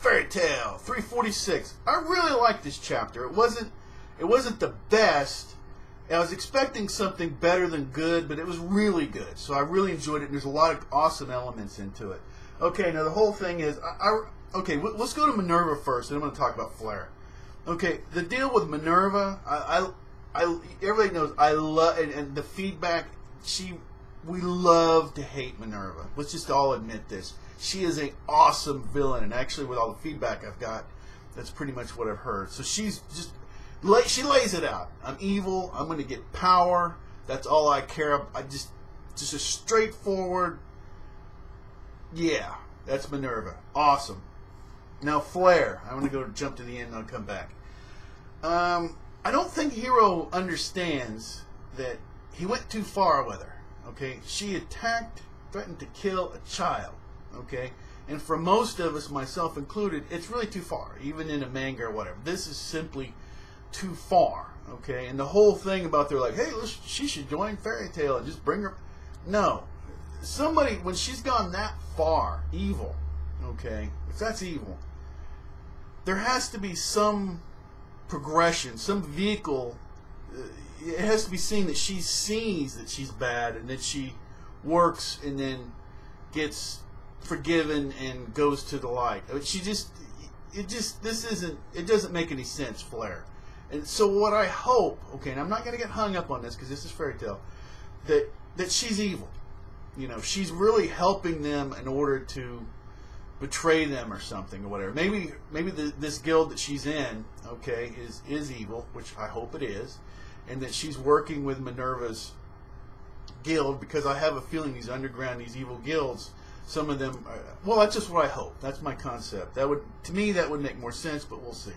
Fairy Tale 346. I really liked this chapter. It wasn't the best. I was expecting something better than good, but it was really good. So I really enjoyed it, and there's a lot of awesome elements into it. Okay, now the whole thing is, okay, let's go to Minerva first, and I'm going to talk about Flare. Okay, the deal with Minerva, everybody knows I love, and the feedback, we love to hate Minerva. Let's just all admit this. She is an awesome villain, and actually with all the feedback I've got, that's pretty much what I've heard. So she lays it out. I'm evil. I'm going to get power. That's all I care about. Just a straightforward, yeah, that's Minerva. Awesome. Now Flare. I'm going to jump to the end and I'll come back. I don't think Hero understands that he went too far with her. Okay? She attacked, threatened to kill a child. Okay? And for most of us, myself included, it's really too far, even in a manga or whatever. This is simply too far. Okay? And the whole thing about they're like, hey, she should join Fairy Tail and just bring her. No. Somebody, when she's gone that far, evil, okay, if that's evil, there has to be some progression, some vehicle. It has to be seen that she sees that she's bad and that she works and then gets forgiven and goes to the light. It doesn't make any sense, Flare. And so what I hope, okay, and I'm not going to get hung up on this because this is Fairy Tail, that she's evil. You know, she's really helping them in order to betray them or something or whatever. Maybe this guild that she's in, okay, is evil, which I hope it is, and that she's working with Minerva's guild, because I have a feeling these evil guilds, some of them, well, that's just what I hope. That's my concept. To me, that would make more sense, but we'll see.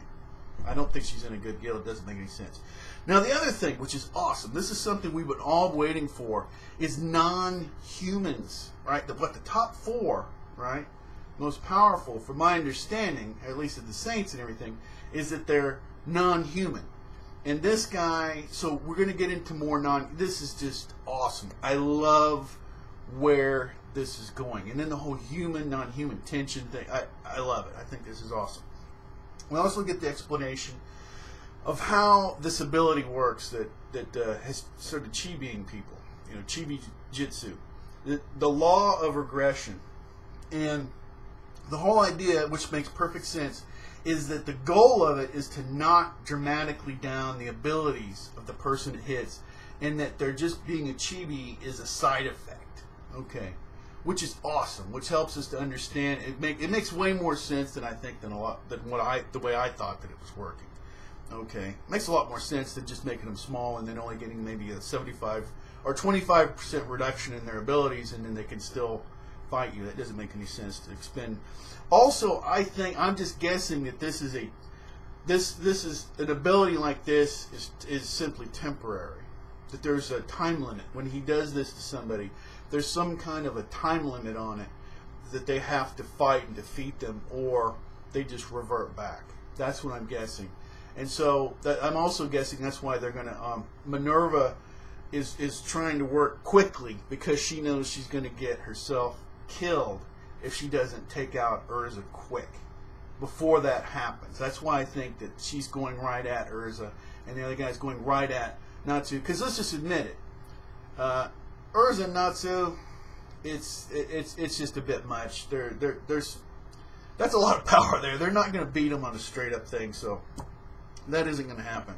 I don't think she's in a good guild. It doesn't make any sense. Now, the other thing, which is awesome, this is something we've been all waiting for, is non-humans, right? The top 4, right? Most powerful, from my understanding, at least of the Saints and everything, is that they're non-human. And this guy, so we're going to get into more this is just awesome. I love where this is going. And then the whole human, non-human tension thing, I love it. I think this is awesome. We also get the explanation of how this ability works that has sort of chibiing people, you know, chibi jitsu, the law of regression, and the whole idea, which makes perfect sense, is that the goal of it is to knock dramatically down the abilities of the person it hits, and that they're just being a chibi is a side effect, okay, which is awesome, which helps us to understand. It makes way more sense than I think the way I thought that it was working. Okay, makes a lot more sense than just making them small and then only getting maybe a 75 or 25% reduction in their abilities, and then they can still fight you. That doesn't make any sense to expend. Also, I think I'm just guessing that this is an ability like this is simply temporary. That there's a time limit when he does this to somebody. There's some kind of a time limit on it that they have to fight and defeat them, or they just revert back. That's what I'm guessing. And so I'm also guessing that's why they're going to Minerva is trying to work quickly, because she knows she's going to get herself killed if she doesn't take out Urza quick before that happens. That's why I think that she's going right at Urza, and the other guy's going right at Natsu. Because let's just admit it, Urza and Natsu, it's just a bit much. There's that's a lot of power there. They're not going to beat them on a straight up thing, so that isn't going to happen.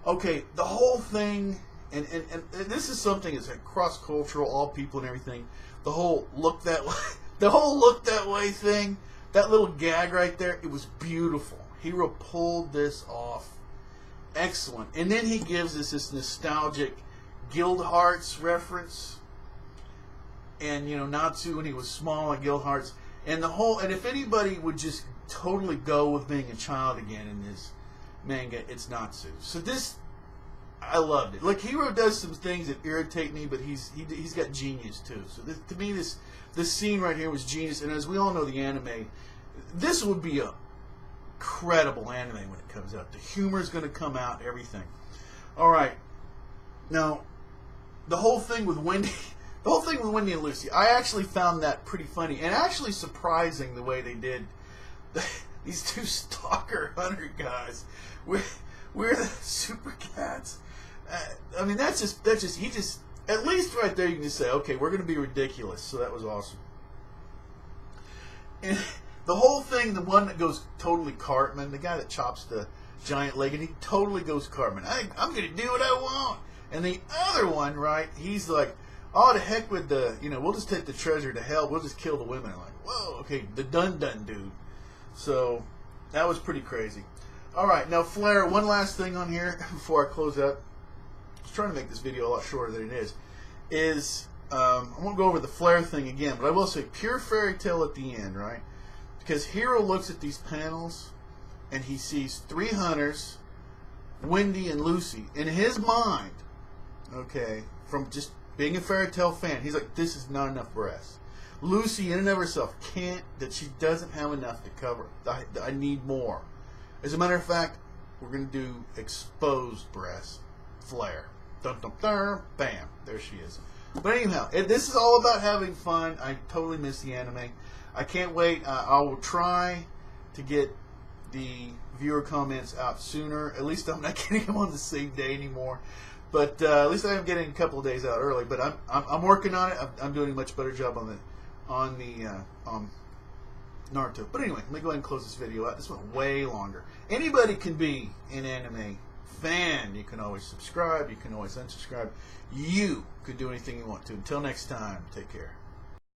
Okay, the whole thing, and this is something that's like cross cultural, all people and everything. The whole look that way thing, that little gag right there, it was beautiful. Hero pulled this off. Excellent. And then he gives us this nostalgic Guild Hearts reference. And, you know, Natsu when he was small on Guild Hearts. And if anybody would just totally go with being a child again in this manga, it's Natsu. So this, I loved it. Like, Hero does some things that irritate me, but he's got genius too. So to me, this scene right here was genius. And as we all know, the anime, this would be a credible anime when it comes out. The humor is going to come out, everything. All right. Now, the whole thing with Wendy and Lucy, I actually found that pretty funny and actually surprising the way they did these two stalker hunter guys. We're the super cats. I mean, that's just he just, at least right there you can just say, okay, we're going to be ridiculous. So that was awesome. And the whole thing, the one that goes totally Cartman, the guy that chops the giant leg, and he totally goes Cartman. I'm going to do what I want. And the other one, right, he's like, oh, to heck with the, we'll just take the treasure to hell. We'll just kill the women. I'm like, whoa, okay, the dun-dun dude. So that was pretty crazy. All right, now Flair, one last thing on here before I close up. I was trying to make this video a lot shorter than it is I won't go over the Flair thing again, but I will say pure fairy tale at the end, right? Because Hero looks at these panels and he sees 3 hunters, Wendy and Lucy. In his mind, okay, from just being a fairy tale fan, he's like, this is not enough breasts. Lucy in and of herself that she doesn't have enough to cover. I need more. As a matter of fact, we're going to do exposed breasts. Flair. Dun dun dun. Bam. There she is. But anyhow, this is all about having fun. I totally miss the anime. I can't wait. I will try to get the viewer comments out sooner. At least I'm not getting them on the same day anymore. But at least I am getting a couple of days out early. But I'm working on it. I'm doing a much better job on the Naruto. But anyway, let me go ahead and close this video out. This went way longer. Anybody can be an anime fan. You can always subscribe. You can always unsubscribe. You could do anything you want to. Until next time, take care.